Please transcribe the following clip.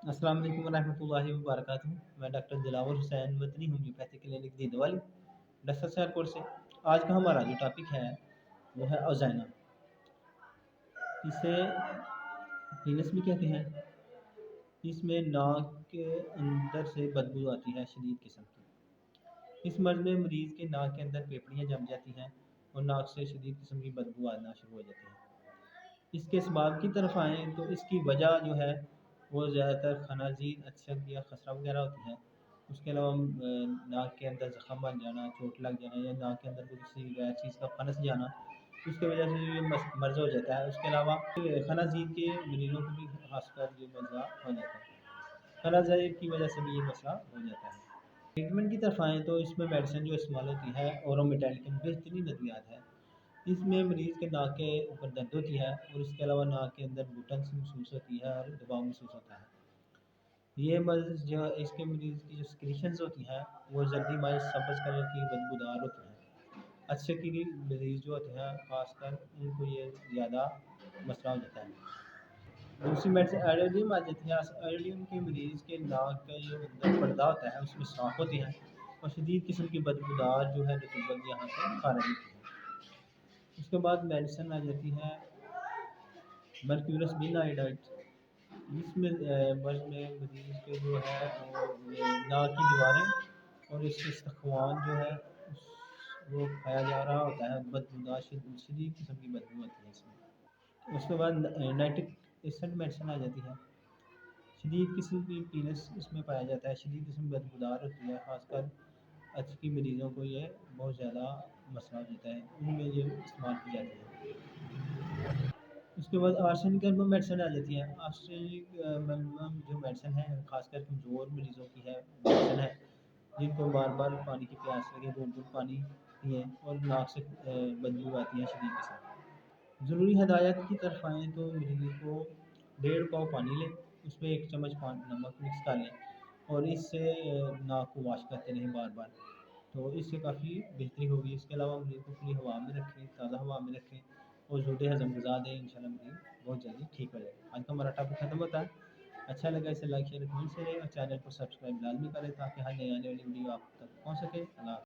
अस्सलाम वालेकुम वरहमतुल्लाहि वबरकातुहू। मैं doctor Dilawar Hussain Watni homeopathy clinic Didwali डस्टर सियालकोट से। आज का हमारा जो टॉपिक है वो है औजाइना। इसे पीनस भी कहते हैं। इसमें नाक के अंदर से बदबू आती है शदीद किस्म की। इस मर्ज में मरीज़ के नाक के अंदर पेपड़ियाँ जम जाती हैं और नाक से शदीद किस्म की बदबू आना शुरू हो जाती है। इसके असबाब की तरफ आएँ तो इसकी वजह जो है वो ज़्यादातर खनाजीर, अच्छक या खसरा वगैरह होती है। उसके अलावा नाक के अंदर ज़ख़म बन जाना, चोट लग जाना या नाक के अंदर कोई किसी गैर चीज़ का फनस जाना, उसकी वजह से ये मर्ज़ हो जाता है। उसके अलावा खनाजीर के मरीज़ों को भी खासकर ये मसला हो जाता है। खनाजीर की वजह से भी ये मसला हो जाता है। ट्रीटमेंट की तरफ आएँ तो इसमें मेडिसिन जो इस्तेमाल होती है ऑरोमेटालिक बेहतरीन अद्वियात है। इसमें मरीज़ के नाक के ऊपर दर्द होती है और इसके अलावा नाक के अंदर घुटन सी महसूस होती है और दबाव महसूस होता है। ये मर्ज़ जो इसके मरीज़ की जो सिक्रीशंस होती हैं वो जल्दी माइल सब्ज़ कलर की बदबूदार होती हैं। अच्छे की मरीज़ जो होते हैं खासकर उनको ये ज़्यादा मसला हो जाता है। दूसरी मेडिसिन आयोडीन आ जाती है। आयोडीन के मरीज़ के नाक का जो अंदर पर्दा होता है उसमें सांख होती है और शदीद किस्म की बदबूदार जो है रतूबत यहाँ से खारिज होती है। उसके बाद मेडिसिन आ जाती है मर्क्यूरस बिन आयोडाइड। इसमें मर्ज़ में मरीज़ के जो है वो नाक की दीवारें और इसके इस्तख़वान जो है वो खाया जा रहा होता है। बदबूदार शदीद किस्म की बदबू आती है इसमें। उसके बाद नाइट्रिक एसिड मेडिसिन आ जाती है। शदीद किस्म की पीनस इसमें पाया जाता है। शदीद किस्म की बदबूदार होती है। ख़ासकर अच्छी मरीज़ों को ये बहुत ज़्यादा मसला हो जाता है, उनमें ये इस्तेमाल की जाती है। उसके बाद आर्सेनिक एल्बम मेडिसिन आ जाती है। आर्सेनिक एल्बम जो मेडिसिन है ख़ासकर कमज़ोर मरीज़ों की है मेडिसिन है, जिनको बार बार पानी की प्यास लगे, घूट-घूट पानी पिएँ और नाक से बदबू आती है शदीद किस्म। ज़रूरी हदायत की तरफ आएँ तो मरीज़ को 1.5 पाव पानी लें, उसमें 1 चम्मच नमक मिक्स कर लें और इससे नाक को वॉश करते रहें बार बार, तो इससे काफ़ी बेहतरी होगी। इसके अलावा मरीज़ को खुली हवा में रखें, ताज़ा हवा में रखें और ज़ोर हज़म ग़िज़ा दें। इंशाल्लाह मरीज़ बहुत जल्दी ठीक हो जाएगा। आज का हमारा टॉपिक ख़त्म होता है। अच्छा लगा इसे लाइक शेयर कमेंट से और चैनल को सब्सक्राइब लाज़मी करें ताकि हर नई आने वाली वीडियो आप तक पहुँच सके। अल्लाह